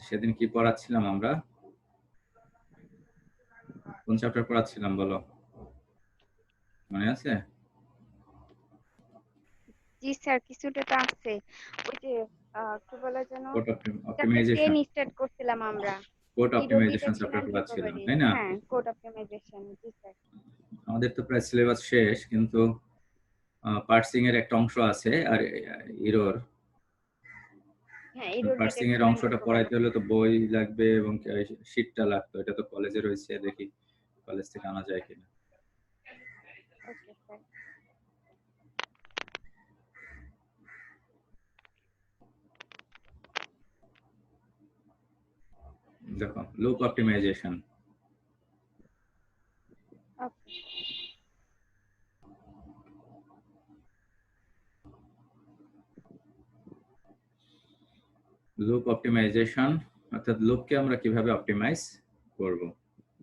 সেদিন কি পড়াচ্ছিলাম আমরা? কোন চ্যাপ্টার পড়াচ্ছিলাম বলো, মনে আছে? জি স্যার, কিছুটা তো আছে। ওই যে কি বলে যেন, কোড চ্যাপ্টার 10 অপটিমাইজেশন স্টার্ট করছিলাম আমরা। Code error optimization detection chapter and পড়াচ্ছিলাম, রিকভারি। তাই না? হ্যাঁ, কোড অপটিমাইজেশন। জি স্যার। আমাদের তো প্রায় সিলেবাস শেষ, কিন্তু পার্সিং এর একটা অংশ আছে আর এরর। হ্যাঁ, এরর পার্সিং এর ডিটেকশন এন্ড অংশটা রিকভারি। পড়াইতে হলে তো বই লাগবে এবং শীটটা লাগতো। এটা তো কলেজে রয়েছে, দেখি কলেজ থেকে আনা যায় কিনা। Okay sir. দেখো, লুপ অপটিমাইজেশন। ওকে। লুপ অপটিমাইজেশন অর্থাৎ লুপকে আমরা কিভাবে অপটিমাইজ করব,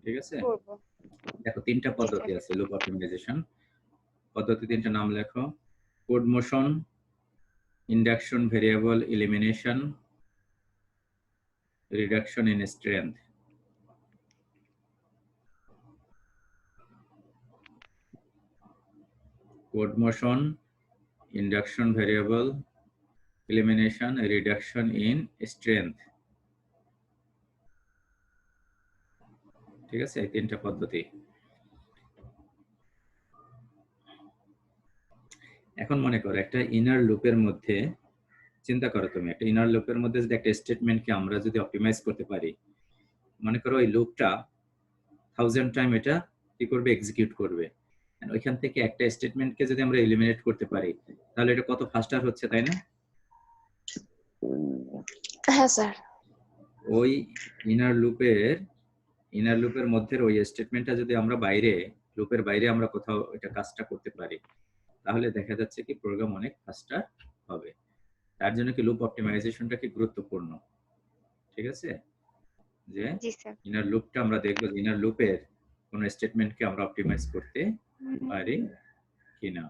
ঠিক আছে? করব। দেখো, তিনটা জি স্যার। পদ্ধতি আছে লুপ অপটিমাইজেশন। পদ্ধতি তিনটা নাম লেখো: code motion, induction variable elimination, reduction in strength. Code motion, induction variable elimination, reduction in strength. ঠিক আছে, এই তিনটা পদ্ধতি। এখন মনে করো একটা ইনার লুপের মধ্যে, চিন্তা করো তুমি একটা ইনার লুপের মধ্যে যদি একটা স্টেটমেন্টকে আমরা যদি অপটিমাইজ করতে পারি, মনে করো ওই লুপটা 1000 টাইম এটা কি করবে, এক্সিকিউট করবে। ওইখান থেকে একটা স্টেটমেন্টকে যদি আমরা এলিমিনেট করতে পারি, তাহলে এটা কত ফাস্টার হচ্ছে, তাই না? হ্যাঁ স্যার। ওই ইনার লুপের মধ্যে ওই স্টেটমেন্টটা যদি আমরা লুপের বাইরে আমরা কোথাও এটা কাজটা করতে পারি, তাহলে দেখা যাচ্ছে কি প্রোগ্রাম অনেক ফাস্টার হবে। তার জন্য কি লুপ অপটিমাইজেশনটা কি গুরুত্বপূর্ণ, ঠিক আছে? যে জি স্যার। ইনার লুপটা আমরা দেখবো যে ইনার লুপের কোন স্টেটমেন্টকে আমরা অপটিমাইজ করতে পারি কিনা।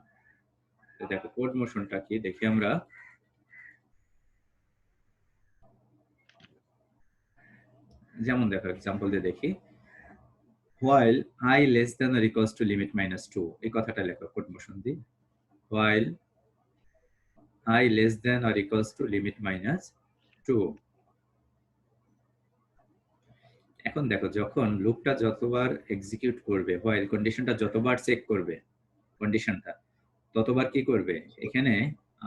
তো দেখো, কোড মোশনটা কি দেখি আমরা। যেমন দেখো, এক্সাম্পল দিয়ে দেখি। while I less than or equals to limit minus 2, এই কথাটা লেখো কোড মোশন দিয়ে। while I less than or equals to limit minus 2। এখন দেখো, যখন লুপটা যতবার এক্সিকিউট করবে, while কন্ডিশনটা যতবার চেক করবে কন্ডিশনটা, ততবার কি করবে, এখানে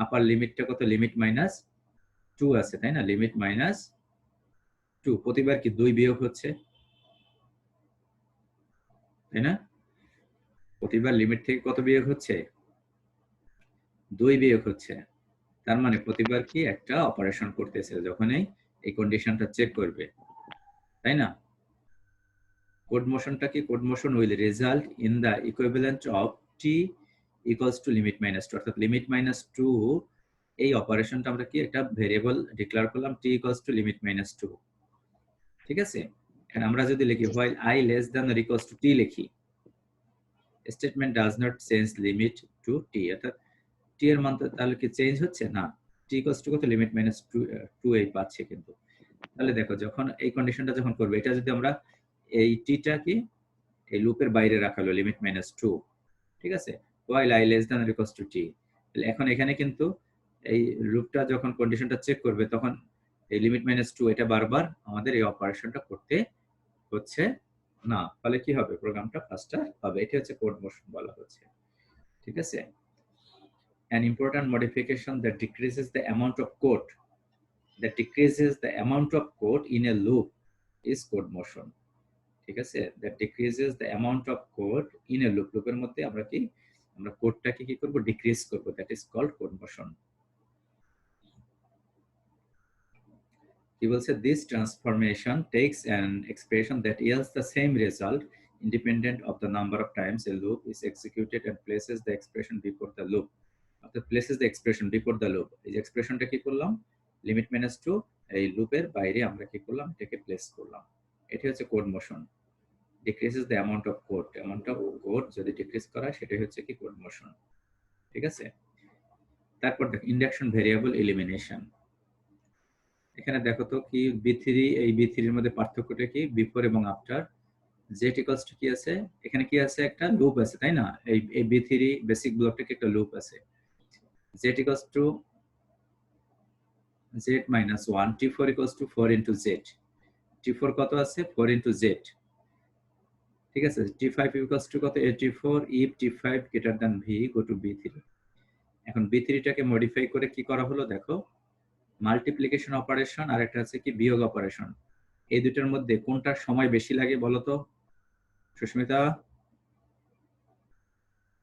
আপার লিমিটটা কত, লিমিট মাইনাস 2 আছে, তাই না? লিমিট মাইনাস 2 প্রতিবার কি 2 বিয়োগ হচ্ছে, তাই না? প্রতিবার লিমিট থেকে কত বিয়োগ হচ্ছে, 2 বিয়োগ হচ্ছে। তার মানে প্রতিবার কি একটা অপারেশন করতেছে যখনই এই কন্ডিশনটা চেক করবে, তাই না? কোড মোশনটা কি, code motion will result in the equivalent of T equals to limit minus 2, অর্থাৎ লিমিট মাইনাস 2 এই অপারেশনটা আমরা কি একটা ভেরিয়েবল ডিক্লেয়ার করলাম টি ইকুয়ালস টু লিমিট মাইনাস 2, ঠিক আছে? এখন আমরা যদি লিখি while I less than or equals to t লিখি, statement does not change limit to t, অর্থাৎ t এর মান তাহলে কি চেঞ্জ হচ্ছে না, t ইকুয়ালস টু কত, লিমিট মাইনাস 2 এই পাচ্ছে। কিন্তু তাহলে দেখো, যখন এই কন্ডিশনটা যখন করবে, এটা যদি আমরা এই টিটা কি এই লুপের বাইরে রাখা হলো লিমিট মাইনাস 2, ঠিক আছে? while I less than or equals to t, তাহলে এখন এখানে কিন্তু এই লুপটা যখন কন্ডিশনটা চেক করবে, তখন এই লিমিট মাইনাস 2 এটা বারবার আমাদের এই অপারেশনটা করতে হচ্ছে না। ফলে কি হবে, প্রোগ্রামটা ফাস্টার হবে। এটা হচ্ছে কোড মোশন বলা হচ্ছে, ঠিক আছে? an important modification that decreases the amount of code in a loop is code motion, ঠিক আছে? that decreases the amount of code in a loop, লুপের মধ্যে আমরা কি, আমরা কোডটাকে কি করব, ডিক্রিজ করব, that is called code motion। কি বলছে, this transformation takes an expression that yields the same result independent of the number of times a loop is executed and places the expression before the loop, অর্থাৎ places the expression before the loop। এই যে এক্সপ্রেশনটা কি করলাম, limit minus 2 এই লুপের বাইরে আমরা কি করলাম, এটাকে প্লেস করলাম। এটি হচ্ছে code motion. Decreases the amount of code যদি ডিক্রিজ করা, সেটাই হচ্ছে কি কোড মোশন, ঠিক আছে? তারপর দেখো, ইন্ডাকশন ভেরিয়েবল এলিমিনেশন। এখানে দেখো তো কি বি3, এই বি3 এর মধ্যে পার্থক্যটা কি, বিফোর এবং আফটার। জেট ইকুয়ালস টু কি আছে, এখানে কি আছে, একটা লুপ আছে তাই না, এই বি3 বেসিক ব্লকটাকে একটা লুপ আছে। Z equals to Z minus 1, টি4 ইকুয়ালস টু 4 ইন্টু জেড। টি4 কত আছে, 4 ইন্টু জেড, ঠিক আছে। টি5 ইকুয়ালস টু কত, টি4 if টি5 greater than V go to বি3। এখন বি3টাকে মডিফাই করে কি করা হলো দেখো, মাল্টিপ্লিকেশন অপারেশন আর একটা আছে কি বিয়োগ অপারেশন। এই দুটোর মধ্যে কোনটার সময় বেশি লাগে বলো তো সুস্মিতা?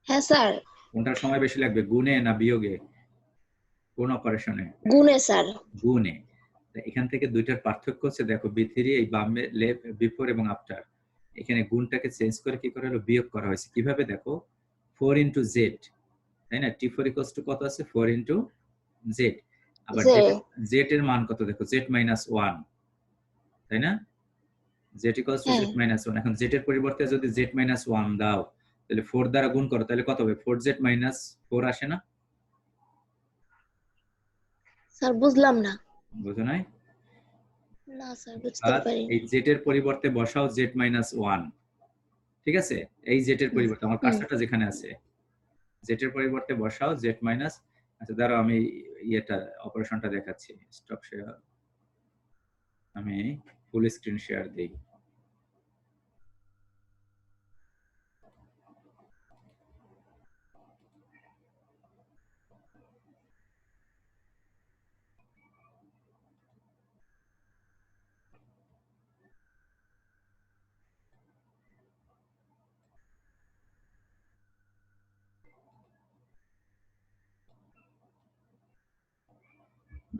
হ্যাঁ স্যার, কোনটার সময় বেশি লাগবে, গুণে না বিয়োগে, কোন অপারেশনে? গুণে স্যার। গুণে। এখান থেকে দুইটার পার্থক্য হচ্ছে দেখো, বি3 এই বামে বিফোর এবং আফটার, এখানে গুণটাকে চেঞ্জ করে কি করা হলো, বিয়োগ করা হয়েছে। কিভাবে দেখো, 4 ইন্টু জেড, তাই না, টি4 ইকুয়ালস টু কত আছে, 4 ইন্টু জেড। আবার জেড এর মান কত দেখো, জেড মাইনাস 1, তাই না, Z equals to Z minus 1। এখন জেড এর পরিবর্তে যদি জেড মাইনাস 1 দাও, তাহলে 4 দ্বারা গুণ করো, তাহলে কত হবে, 4z মাইনাস 4 আসে না? স্যার বুঝলাম না। বুঝো নাই? না স্যার, বুঝতে আর পারিনি। এই জেড এর পরিবর্তে বসাও জেড মাইনাস 1, ঠিক আছে। এই জেড এর পরিবর্তে আমার কার্সরটা যেখানে আছে, জেড এর পরিবর্তে বসাও জেড মাইনাস, আচ্ছা দাঁড়াও আমি ইয়েটা অপারেশনটা দেখাচ্ছি, স্টপ শেয়ার, আমি ফুল স্ক্রিন শেয়ার দেই।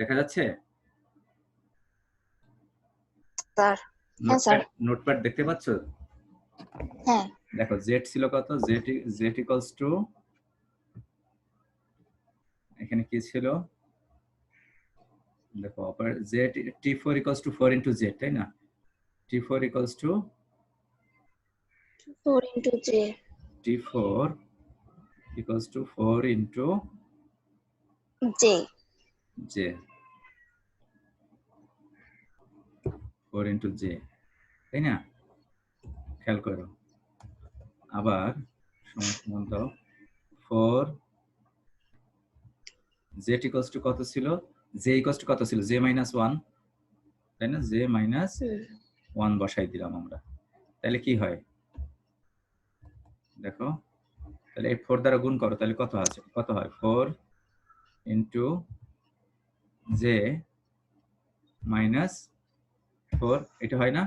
দেখা যাচ্ছে? স্যার, হ্যাঁ স্যার। নোটপ্যাড দেখতে পাচ্ছ? হ্যাঁ। দেখো জেড ছিল কত, জেড ইকুয়ালস টু, এখানে কি ছিল দেখো, জেড টি4 ইকুয়ালস টু 4 ইন্টু জেড, তাই না, টি4 ইকুয়ালস টু 4 ইন্টু জে। টি4 equals to 4 into Z. Z, 4 into Z, তাই না, খেয়াল করো। আবার সমান দাও 4 জেড ইকুয়ালস টু কত ছিল, জে ইকুয়ালস টু কত ছিল, জে মাইনাস 1, তাই না, জে মাইনাস 1 বসাই দিলাম আমরা, তাহলে কি হয় দেখো, তাহলে এই 4 দ্বারা গুণ করো, তাহলে কত আছে, কত হয়, 4 ইন্টু জে মাইনাস 4, এটা হয় না,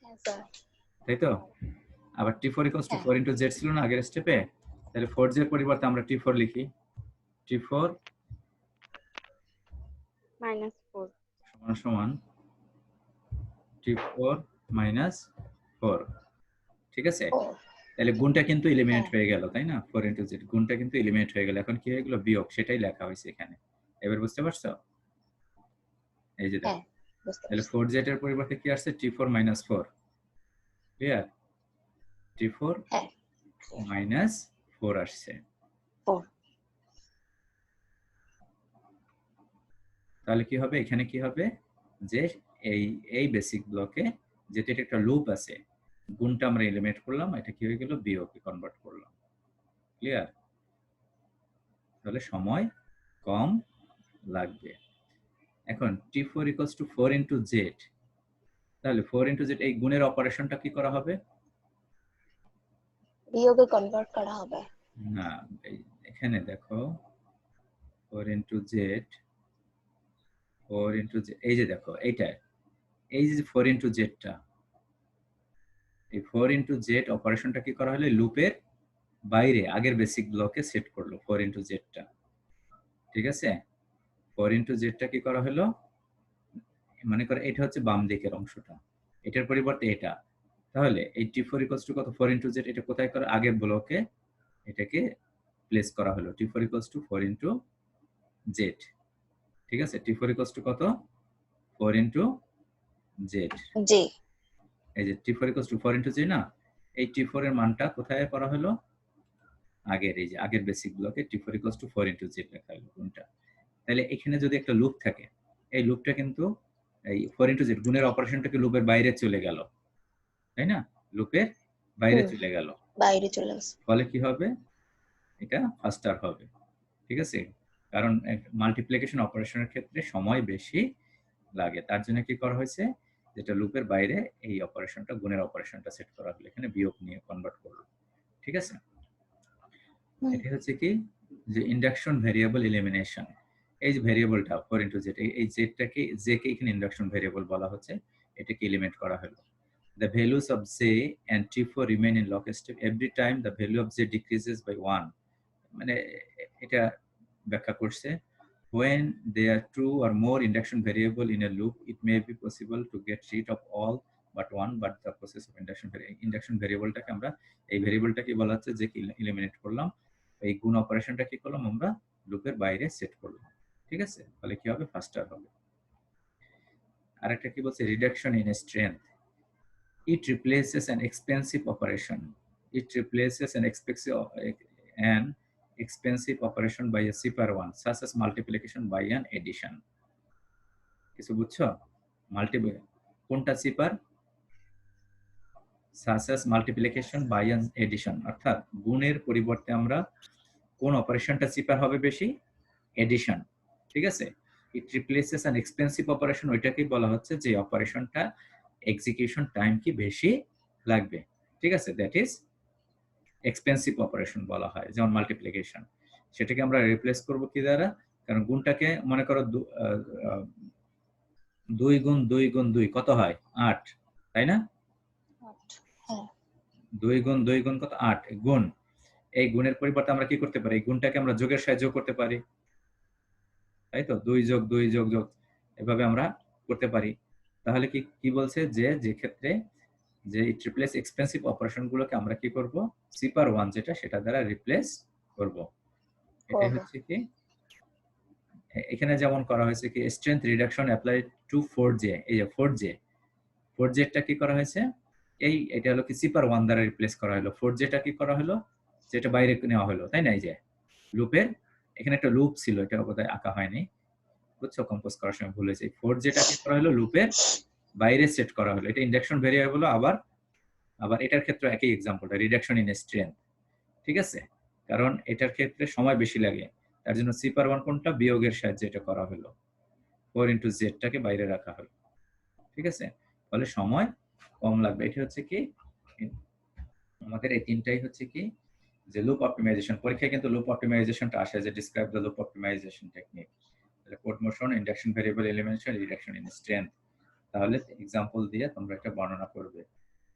হ্যাঁ স্যার। তাই তো। আবার টি4 ইকুয়ালস টু 4 ইন্টু জেড ছিল না আগের স্টেপে, তাহলে 4z এর পরিবর্তে আমরা টি4 লিখি, টি4 মাইনাস 4 সমান সমান টি4 মাইনাস 4, ঠিক আছে। তাহলে গুণটা কিন্তু এলিমিনেট হয়ে গেল, তাই না, 4 ইন্টু জেড গুণটা কিন্তু এলিমিনেট হয়ে গেল। এখন কি হয়ে গেল, বিয়োগ, সেটাই লেখা হয়েছে এখানে। এবার বুঝতে পারছো, এই যে দেখো, তাহলে 4z এর পরিবর্তে কি আসছে, টি4 মাইনাস 4, ক্লিয়ার, টি4 মাইনাস 4 আসছে। তাহলে কি হবে, এখানে কি হবে, যে এই বেসিক ব্লকে যেটা একটা লুপ আছে, গুণটা আমরা এলিমিনেট করলাম, এটা কি হয়ে গেল, বিয়োগে কনভার্ট করলাম, ক্লিয়ার। তাহলে সময় কম লাগবে। এখন টি4 ইকুয়ালস টু 4 ইন্টু জেড, তাহলে 4 ইন্টু জেড, এই গুণের অপারেশনটা কি করা হবে, বিয়োগে কনভার্ট করা হবে। না, এখানে দেখো 4 ইন্টু জেড, 4 ইন্টু জেড, এই যে দেখো এইটা, এই যে 4 ইন্টু জেডটা, এই 4 ইন্টু জেড অপারেশনটা কি করা হলো, লুপের বাইরে আগের বেসিক ব্লকে সেট করলো 4 ইন্টু জেডটা, ঠিক আছে। 4 ইন্টু জেডটা কি করা হলো, মনে করো এটা হচ্ছে বাম দিকের অংশটা, এটার পরিবর্তে এটা, তাহলে এই টি4 ইকুয়ালস টু কত, 4 ইন্টু জেড, এটা কোথায় করে, আগের ব্লকে এটাকে প্লেস করা হলো, টি4 ইকুয়ালস টু 4 ইন্টু জেড, ঠিক আছে। টি4 ইকুয়ালস টু কত, 4 ইন্টু জেড, জি। এই যে টি4 ইকুয়ালস টু 4 ইন্টু জে না, এই টি4 এর মানটা কোথায় করা হলো, আগের, এই যে আগের বেসিক ব্লকে টি4 ইকুয়ালস টু 4 ইন্টু জেড লেখা হলো কোনটা। তাহলে এখানে যদি একটা লুপ থাকে, এই লুপটা কিন্তু এই 4 ইনটু জেড গুণের অপারেশনটাকে লুপের বাইরে চলে গেল, তাই না? লুপের বাইরে হুম। চলে গেল, বাইরে চলে গেছে। ফলে কি হবে? এটা ফাস্টার হবে, ঠিক আছে? কারণ মাল্টিপ্লিকেশন অপারেশনের ক্ষেত্রে সময় বেশি লাগে, তার জন্য কি করা হয়েছে, যেটা লুপের বাইরে এই অপারেশনটা, গুণের অপারেশনটা সেট করা হলো, এখানে বিয়োগ নিয়ে কনভার্ট করলো, ঠিক আছে? হুম। এটা হচ্ছে কি যে ইন্ডাকশন ভেরিয়েবল এলিমিনেশন। এই যে ভেরিয়েবলটা 4 ইনটু জেড, এই জেডটাকে জেকে এখানে ইন্ডাকশন ভেরিয়েবল বলা হচ্ছে, এটাকে এলিমিনেট করা হলো। The values of J and T4 remain in lockstep every time the value of J decreases by 1. মানে এটা ব্যাখ্যা করছে, when there are two or more induction variable in a loop, it may be possible to get rid of all but one, but the process of induction variableটাকে আমরা এই ভেরিয়েবলটাকে বলা হচ্ছে যে eliminate করলাম, এই গুণ অপারেশনটা কি করলাম, আমরা লুপের বাইরে সেট করলাম, ঠিক আছে? তাহলে কি হবে? ফাস্টার হবে। আরেকটা কি বলছে, reduction in strength. It replaces an expensive operation. It replaces an expensive operation by a cheaper one, such as multiplication by an addition. কিছু বুঝছো? কোনটা চিপার? such as multiplication by an addition, অর্থাৎ গুণের পরিবর্তে আমরা কোন অপারেশনটা চিপার হবে বেশি? এডিশন, ঠিক আছে? ইট রিপ্লেসেস অ্যান এক্সপেন্সিভ অপারেশন, ওইটাকেই বলা হচ্ছে যে অপারেশনটা এক্সিকিউশন টাইম কি বেশি লাগবে, ঠিক আছে? দ্যাট ইজ এক্সপেন্সিভ অপারেশন বলা হয়, যেমন মাল্টিপ্লিকেশন। সেটাকে আমরা রিপ্লেস করব কি দ্বারা? কারণ গুণটাকে মনে করো 2 গুণ 2 গুণ 2 কত হয়? 8, তাই না? হ্যাঁ। 2 গুণ 2 গুণ কত? 8 গুণ। এই গুণের পরিবর্তে আমরা কি করতে পারি? এই গুণটাকে আমরা যোগের সাহায্যে যোগ করতে পারি, তাই তো? 2 যোগ 2 যোগ যোগ এভাবে আমরা করতে পারি। তাহলে কি কি বলছে যে যে ক্ষেত্রে যে ইট রিপ্লেস এক্সপেন্সিভ অপারেশন গুলোকে আমরা কি করব? চিপার ওয়ান যেটা, সেটা দ্বারা রিপ্লেস করব। এটাই হচ্ছে কি এখানে যেমন করা হয়েছে কি strength reduction apply to 4J। এই যে 4J টা কি করা হয়েছে? এটা হলো কি চিপার ওয়ান দ্বারা রিপ্লেস করা হলো। 4J টা কি করা হলো? যেটা বাইরে নেওয়া হলো, তাই না? এই যে লুপের এখানে একটা লুপ ছিল, এটা বোধহয় আঁকা হয়নি, বুঝছো? কম্পোজ করার সময় ভুল হয়েছে। 4J টা কি করা হলো? লুপের বাইরে সেট করা হলো। এটা ইন্ডাকশন ভেরিয়েবল। আবার এটার ক্ষেত্রে একই এক্সাম্পলটা, রিডাকশন ইন স্ট্রেংথ, ঠিক আছে? কারণ এটার ক্ষেত্রে সময় বেশি লাগে, তার জন্য চিপার ওয়ান কোনটা? বিয়োগের সাহায্যে এটা করা হলো, 4 ইনটু জেডটাকে বাইরে রাখা হলো, ঠিক আছে? ফলে সময় কম লাগবে। এটা হচ্ছে কি আমাদের এই তিনটাই হচ্ছে কি যে লুপ অপটিমাইজেশন। পরীক্ষায় কিন্তু লুপ অপটিমাইজেশনটা আসে, যে describe the loop optimization technique, code motion, induction variable elimination, reduction in strength. তাহলে এক্সাম্পল দিয়ে তোমরা একটা বর্ণনা করবে।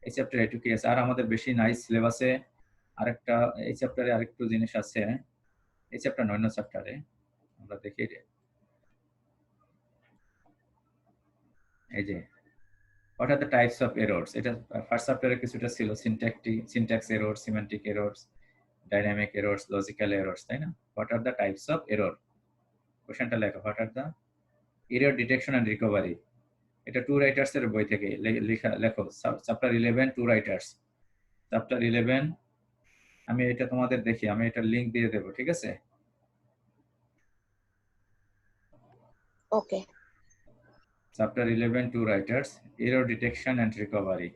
এই চ্যাপ্টার এটুকু আছে, আর আমাদের বেশি নাই সিলেবাসে। আরেকটা এই চ্যাপ্টারে আরেকটু জিনিস আছে, এই চ্যাপ্টার 9 চ্যাপ্টারে আমরা দেখি এই যে what are the types of errors। এটা ফার্স্ট চ্যাপ্টারে কিছুটা ছিল, syntax error, semantic errors, dynamic errors, logical errors, তাই না? what are the types of error। কোশ্চেনটা লেখো, what are the error detection and recovery। এটা টু রাইটার্স এর বই থেকে লেখো, চ্যাপ্টার 11 টু রাইটার্স, চ্যাপ্টার 11। আমি এটা তোমাদের দেখি, আমি এটা লিংক দিয়ে দেব, ঠিক আছে? ওকে। Chapter 11 two writers, error detection and recovery।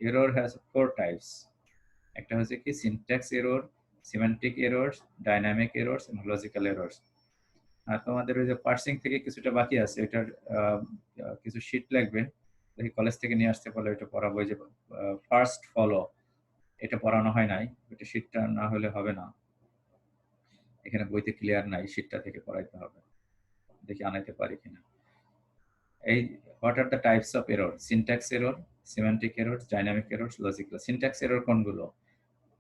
Error has 4 types। একটা হচ্ছে কি syntax error, semantic errors, dynamic errors এবং logical errors। আর তোমাদের ওই যে পার্সিং থেকে কিছুটা বাকি আছে, এটার কিছু শীট লাগবে, দেখি কলেজ থেকে নিয়ে আসতে পারলে এটা পড়াবো। যে ফার্স্ট ফলো, এটা পড়ানো হয় নাই, এটা শীটটা না হলে হবে না, এখানে বইতে ক্লিয়ার নাই, শীটটা থেকে পড়াইতে হবে, দেখি আনাইতে পারি কিনা। এই what are the types of error? syntax error, semantic errors, dynamic errors, logical। syntax error কোনগুলো?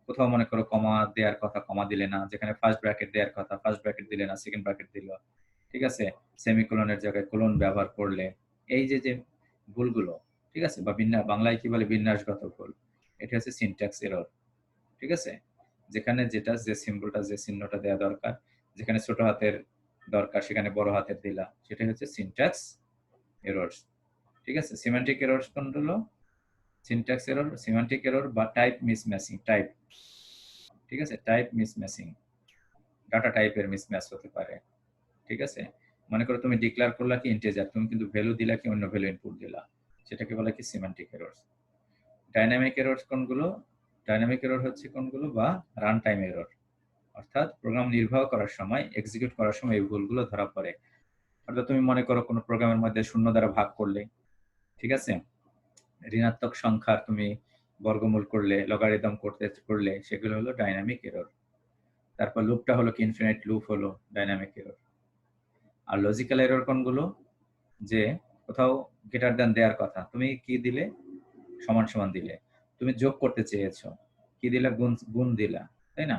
কোথাও মনে করো কমা দেওয়ার কথা, কমা দিলে না, যেখানে ফার্স্ট ব্র্যাকেট দেওয়ার কথা ফার্স্ট ব্র্যাকেট দিলে না, সেকেন্ড ব্র্যাকেট দিল, ঠিক আছে? সেমিকোলনের জায়গায় কোলন ব্যবহার করলে, এই যে যে ভুলগুলো, ঠিক আছে? বা বাংলায় কি বলে বিন্যাসগত ভুল, এটা হচ্ছে সিনট্যাক্স এরর, ঠিক আছে? যেখানে যেটা যে সিম্বলটা যে চিহ্নটা দেওয়া দরকার, যেখানে ছোট হাতের দরকার সেখানে বড় হাতের দিলা, সেটা হচ্ছে সিনট্যাক্স এরর্স, ঠিক আছে? সিমেন্টিক এরর্স কোনগুলো? সিনট্যাক্স এরর, সিমেন্টিক এরর বা টাইপ মিসম্যাচিং, টাইপ, ঠিক আছে? টাইপ মিসম্যাচিং, ডাটা টাইপের মিসম্যাচ হতে পারে, ঠিক আছে? মনে করো তুমি ডিক্লেয়ার করলা কি ইন্টিজার, তুমি কিন্তু ভ্যালু দিলা কি অন্য ভ্যালু ইনপুট দিলা, সেটাকে বলে কি সিমান্টিক এরর। ডাইনামিক এরর কোনগুলো? ডাইনামিক এরর হচ্ছে কোনগুলো? বা রান টাইম এরর, অর্থাৎ প্রোগ্রাম নির্বাহ করার সময়, এক্সিকিউট করার সময় এই ভুলগুলো ধরা পড়ে। অর্থাৎ তুমি মনে করো কোনো প্রোগ্রামের মধ্যে শূন্য দ্বারা ভাগ করলে, ঠিক আছে, ঋণাত্মক সংখ্যার তুমি বর্গমূল করলে, লগারিদম করলে, সেগুলো হলো ডাইনামিক এরর। তারপর লুপটা হলো কি ইনফিনিট লুপ, হলো ডাইনামিক এরর। আর লজিক্যাল এরর কোনগুলো? যে কোথাও গ্রেটার দ্যান দেওয়ার কথা, তুমি কি দিলে? সমান সমান দিলে। তুমি যোগ করতে চেয়েছো, কি দিলা? গুণ দিলা, তাই না?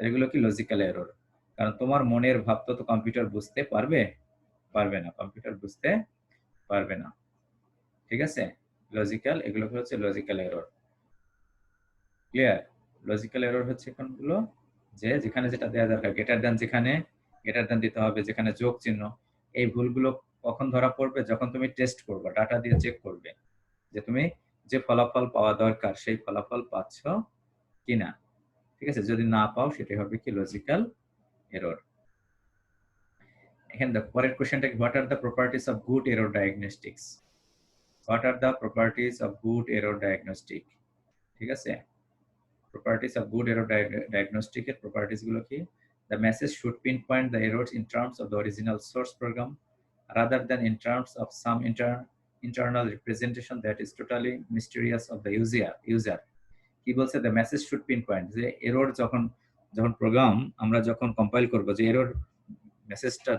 এগুলো কি লজিক্যাল এরর। কারণ তোমার মনের ভাব তো কম্পিউটার বুঝতে পারবে না, কম্পিউটার বুঝতে পারবে না, ঠিক আছে? লজিক্যাল, এগুলো হচ্ছে logical error. Clear? Logical error হচ্ছে কোনগুলো? যে যেখানে যেটা দেওয়া দরকার, গ্রেটার দ্যান, যেখানে গ্রেটার দ্যান দিতে হবে, যেখানে যোগ চিহ্ন, এই ভুলগুলো কখন ধরা পড়বে? যখন তুমি টেস্ট করবে, ডাটা দিয়ে চেক করবে যে তুমি যে ফলাফল পাওয়া দরকার সেই ফলাফল পাচ্ছ কিনা, ঠিক আছে? যদি না পাও, সেটা হবে কি লজিক্যাল এরর। এখানে দেখো পরের কোশ্চেনটা কি, what are the properties of good error diagnostics? What are the properties of good error diagnostic? ঠিক আছে, properties of good error diagnostic এর প্রপার্টিজ গুলো কি? The message should pinpoint the errors in terms of the original source program rather than in terms of some internal representation that is totally mysterious of the user. কি বলছে? the message should pinpoint, যে error যখন programme আমরা যখন compile করব, যে error মেসেজটা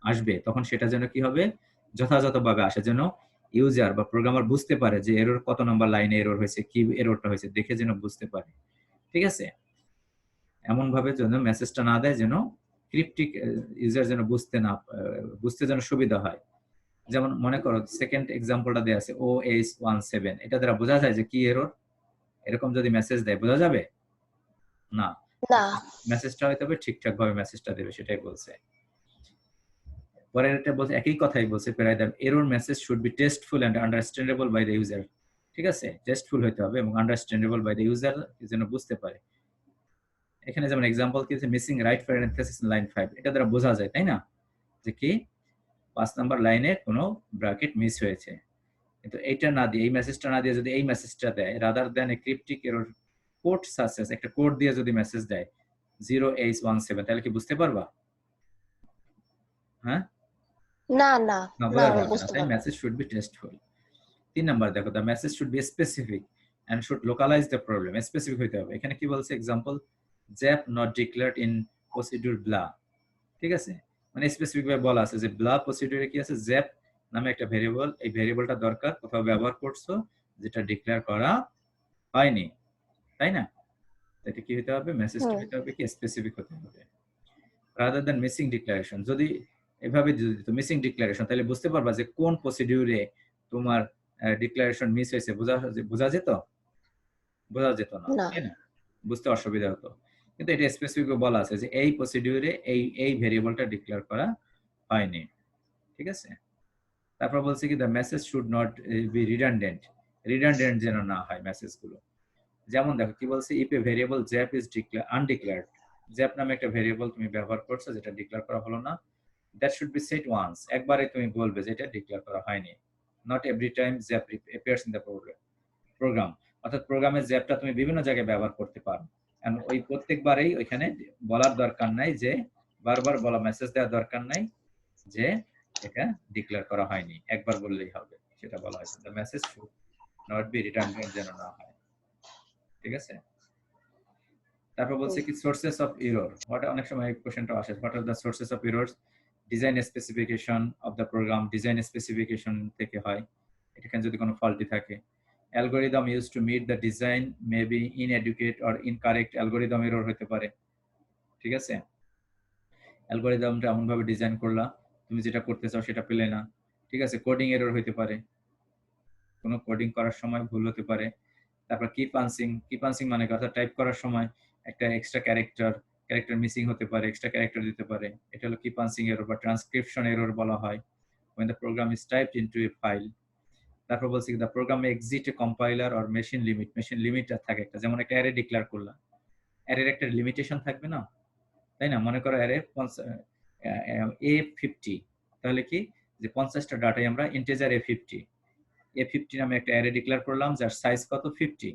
আসবে, তখন সেটা যেন কি হবে? যথাযথভাবে আসে, যেন ইউজার বা প্রোগ্রামার বুঝতে পারে যে এরর কত নাম্বার লাইনে এরর হয়েছে, কি এররটা হয়েছে, দেখে যেন বুঝতে পারে, ঠিক আছে? এমন ভাবে যেন মেসেজটা না দেয় যেন ক্রিপ্টিক ইউজার যেন বুঝতে যেন সুবিধা হয়। যেমন মনে করো সেকেন্ড এক্সাম্পলটা দেয়া আছে OH17, এটা দ্বারা বোঝা যায় যে কি এরর? এরকম যদি মেসেজ দেয় বোঝা যাবে না, না। মেসেজটা হয়তো ঠিকঠাক ভাবে মেসেজটা দেবে, সেটাই বলছে। পরে এটা বলছে, একই কথাই বলছে, প্রায় the error message should be tactful and understandable by the user, ঠিক আছে? টেস্টফুল হইতে হবে এবং আন্ডারস্ট্যান্ডেবল বাই দ্য ইউজার, যেন বুঝতে পারে। এখানে যেমন এক্সাম্পল কি আছে, missing right parenthesis in line 5, এটা দ্বারা বোঝা যায়, তাই না, যে কি 5 নাম্বার লাইনে কোনো ব্র্যাকেট মিস হয়েছে। কিন্তু এইটা না দিয়ে, এই মেসেজটা না দিয়ে যদি এই মেসেজটা দেয়, rather than a cryptic error code success, একটা কোড দিয়ে যদি মেসেজ দেয় 0H17, তাহলে কি বুঝতে পারবা? হ্যাঁ, না না না, না, বোঝা আমি যাবে না। বুঝতে তাই পারবো। Message should be tasteful. 3 number দেখো, the message should be specific and should localize the problem. Specific হইতে হবে। এখানে কি বলছে? Example, zap not declared in procedure blah, ঠিক আছে? মানে স্পেসিফিক ভাবে বলা আছে যে ব্লা প্রসিডিউরে কি আছে, জ্যাপ নামে একটা ভেরিয়েবল, এই ভেরিয়েবলটা দরকার, কোথাও ব্যবহার করছো যেটা ডিক্লেয়ার করা হয়নি, তাই না? এটা কি হতে হবে? মেসেজটা হতে হবে কি স্পেসিফিক হতে হবে, রাদার দ্যান মিসিং ডিক্লারেশন। যদি এভাবে দিত মিসিং ডিক্লারেশন, তাহলে বুঝতে পারবা যে কোন প্রসিডিউরে তোমার ডিক্লারেশন মিস হয়েছে, বোঝা যেত না, না। তাই না? বুঝতে অসুবিধা হতো। কিন্তু এটা স্পেসিফিক বলা আছে যে এই প্রসিডিউরে এই ভেরিয়েবলটা ডিক্লেয়ার করা হয়নি, ঠিক আছে? তারপর বলছে কি, the message should not be redundant যেন না হয় মেসেজগুলো। যেমন দেখো কি বলছে, if a variable zap is undeclared, zap নামে একটা ভেরিয়েবল তুমি ব্যবহার করছো যেটা ডিক্লেয়ার করা হলো না, that should be set once, একবারে তুমি বলবে যে এটা ডিক্লেয়ার করা হয়নি, not every time zap appears in the program. অর্থাৎ প্রোগ্রামের জ্যাপটা তুমি বিভিন্ন জায়গায় ব্যবহার করতে পারো, এন্ড ওই প্রত্যেকবারেই ওইখানে বলার দরকার নাই, যে বারবার বলা, মেসেজ দেওয়ার দরকার নাই যে এটা ডিক্লেয়ার করা হয়নি, একবার বললেই হবে, সেটা বলা হয়েছে। The message should not be redundant যেন না হয়, ঠিক আছে? তারপর বলছে কি, সোর্সেস অফ এরর। অনেক সময় এই কোশ্চেনটা আসে, what are the sources of errors? Design specification of the program, design specification থেকে হয়, এখানে যদি কোনো ফল্টি থাকে। Algorithm use to meet the design may be inadequate or incorrect, algorithm error হতে পারে, ঠিক আছে? অ্যালগরিদমটা এমন ভাবে ডিজাইন করলা, তুমি যেটা করতে চাও সেটা পেলে না, ঠিক আছে? কোডিং এরর হতে পারে, কোনো কোডিং করার সময় ভুল হতে পারে। তারপর কি পাঞ্চিং মানে কথা, টাইপ করার সময় একটা এক্সট্রা ক্যারেক্টার মিসিং হতে পারে, এক্সট্রা ক্যারেক্টার দিতে পারে, এটা হলো কি পাঞ্চিং এরর বা ট্রান্সক্রিপশন এরর বলা হয়, when the program is typed into a file। তারপর বলছি the program may exit a compiler or machine limit থাকে একটা, যেমন একটা অ্যারে ডিক্লেয়ার করলাম, অ্যারের একটা লিমিটেশন থাকবে না, তাই না? মনে করো A50, তাহলে কি যে 50টা ডাটাই আমরা ইন্টিজার A50 নামে একটা অ্যারে ডিক্লেয়ার করলাম যার সাইজ কত 50।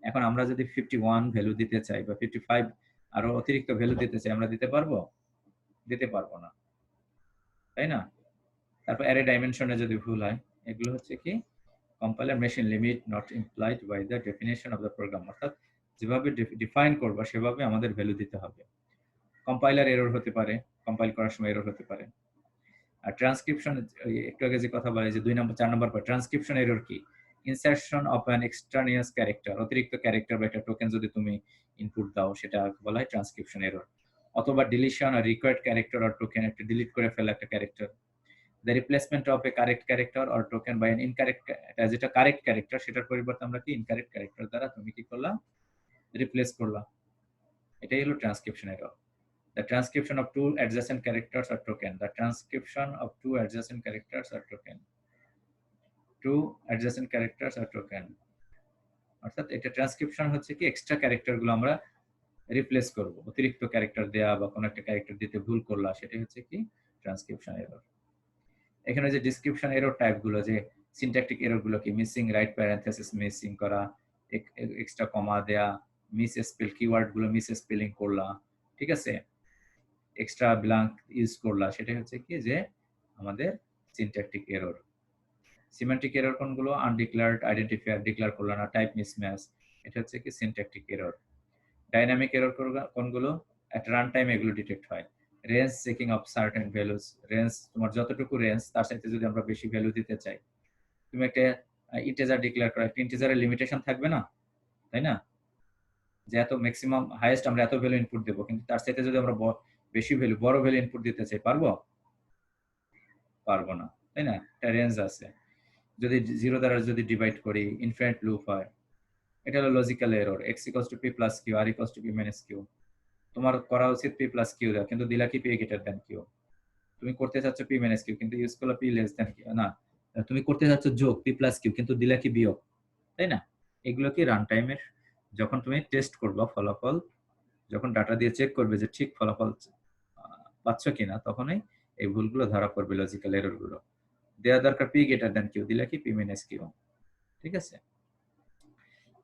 এখন আমরা যদি 51 ভ্যালু দিতে চাই বা 55 আরো অতিরিক্ত ভ্যালু দিতে চাই, আমরা দিতে পারবো? দিতে পারবো না, তাই না? তারপর অ্যারে ডাইমেনশনে যদি ভুল হয়, এগুলো হচ্ছে কি compiler machine limit not implied by the definition of the program, অর্থাৎ যেভাবে ডিফাইন করবা সেভাবে আমাদের ভ্যালু দিতে হবে। কম্পাইলার এরর হতে পারে, কম্পাইল করার সময় এরর হতে পারে। আর ট্রান্সক্রিপশন, একটু আগে যে কথা বলে যে 2 নম্বর 4 নম্বর পর ট্রান্সক্রিপশন এরর কি? ইনসারশন অফ অ্যান এক্সট্রানিয়াস ক্যারেক্টার, অতিরিক্ত ক্যারেক্টার বা একটা টোকেন যদি তুমি ইনপুট দাও সেটা বলা হয় ট্রান্সক্রিপশন এরর। অথবা ডিলিশন আর রিকোয়ার্ড ক্যারেক্টার আর টোকেন, একটা ডিলিট করে ফেলা একটা character. The replacement of a correct character or token by an incorrect, যেটা কারেক্ট ক্যারেক্টার সেটার পরিবর্তে আমরা কি ইনকারেক্ট ক্যারেক্টার দ্বারা তুমি কি করলা? রিপ্লেস করলা। এটাই হলো transcription error. The transcription of two adjacent characters or token. The transcription of two adjacent characters or token. Two adjacent characters or token. অর্থাৎ এটা ট্রান্সক্রিপশন হচ্ছে কি এক্সট্রা ক্যারেক্টার গুলো আমরা রিপ্লেস করব, অতিরিক্ত ক্যারেক্টার দেয়া বা কোন একটা ক্যারেক্টার দিতে ভুল করলা, সেটাই হচ্ছে কি ট্রান্সক্রিপশন এরর। এখানে যে ডেসক্রিপশন এরর টাইপ গুলো, যে সিনট্যাকটিক এরর গুলো কি মিসিং রাইট প্যারেনথেসিস মিসিং করা, এক্সট্রা কমা দেয়া, মিস স্পেল কিওয়ার্ড গুলো মিস স্পেলিং করলা, ঠিক আছে, এক্সট্রা ব্ল্যাঙ্ক ইউজ করলা, সেটাই হচ্ছে কি যে আমাদের সিনট্যাকটিক এরর। সিমেন্টিক এরর কোনগুলো? আনডিক্লেয়ার্ড আইডেন্টিফায়ার ডিক্লেয়ার করলা না, টাইপ মিসম্যাচ, এটা হচ্ছে কি সিনট্যাকটিক এরর। ডাইনামিক এরর কোনগুলো? এট রান টাইম এগুলো ডিটেক্ট হয়। Range checking of certain values, range তোমার যতটুকু রেঞ্জ তার সাথে যদি আমরা বেশি ভ্যালু দিতে চাই, তুমি একটা ইন্টিজার ডিক্লেয়ার করো, একটা ইন্টিজারের লিমিটেশন থাকবে না, তাই না? যে এত ম্যাক্সিমাম হাইয়েস্ট আমরা এত ভ্যালু ইনপুট দেব, কিন্তু তার সাথে যদি আমরা বেশি ভ্যালু বড় ভ্যালু ইনপুট দিতে চাই, পারবো? পারবো না, তাই না? একটা রেঞ্জ আছে। যদি 0 দ্বারা যদি ডিভাইড করি ইনফিনিট লুপ হয়, এটা হলো logical error. x = p + q, r = p - q। তোমার করা উচিত p + q দেওয়া, কিন্তু দিলা কি p > q। তুমি করতে চাচ্ছ p - q কিন্তু ইউজ করলা p q না, তুমি করতে চাচ্ছ যোগ p + q কিন্তু দিলা কি বিয়োগ, তাই না? এগুলো কি রান টাইমের যখন তুমি টেস্ট করবা ফলাফল, যখন ডাটা দিয়ে চেক করবে যে ঠিক ফলাফল পাচ্ছ কিনা, তখনই এই ভুলগুলো ধরা পড়বে, লজিক্যাল এরর গুলো। দেওয়া দরকার p > q, দিলা কি p - q, ঠিক আছে?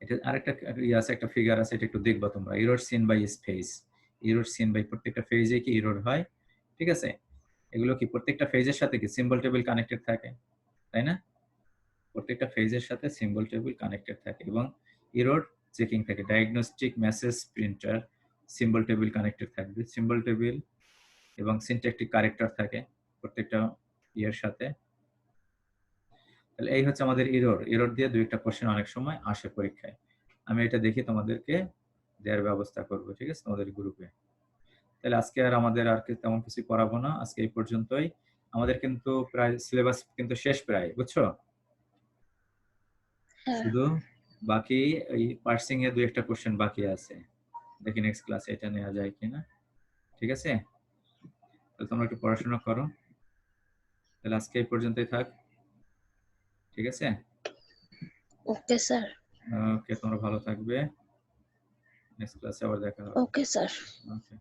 এটা আরেকটা আছে, একটা ফিগার আছে, এটা একটু দেখবা তোমরা। Error seen by space, error seen by প্রত্যেকটা ফেজে কি এরর হয়, ঠিক আছে? এগুলো কি প্রত্যেকটা ফেজের সাথে কি সিম্বল টেবিল কানেক্টেড থাকে, তাই না? প্রত্যেকটা ফেজের সাথে সিম্বল টেবিল কানেক্টেড থাকে এবং এরর চেকিং থাকে। Diagnostic message printer symbol table connected থাকবে, সিম্বল টেবিল এবং সিনট্যাকটিক ক্যারেক্টার থাকে প্রত্যেকটা ইয়ের সাথে। তাহলে এই হচ্ছে আমাদের এরর। এরর দিয়ে দুই একটা কোশ্চেন অনেক সময় আসে পরীক্ষায়। আমি এটা দেখি তোমাদেরকে দেওয়ার ব্যবস্থা করব, ঠিক আছে, তোমাদের গ্রুপে। তাহলে আজকে আর আমাদের আর তেমন কিছু পড়াবো না, আজকে এই পর্যন্তই। আমাদের কিন্তু প্রায় সিলেবাস কিন্তু শেষ প্রায়, বুঝছো? হ্যাঁ শুধু বাকি এই পার্সিং এ দুই একটা কোশ্চেন বাকি আছে, দেখি নেক্সট ক্লাসে এটা নেওয়া যায় কিনা, ঠিক আছে? তাহলে তোমরা একটু পড়াশোনা করো। তাহলে আজকে এই পর্যন্তই থাক, ঠিক আছে? ওকে স্যার। ওকে, তোমরা ভালো থাকবে, নেক্সট ক্লাসে আবার দেখা হবে। Okay sir. ওকে।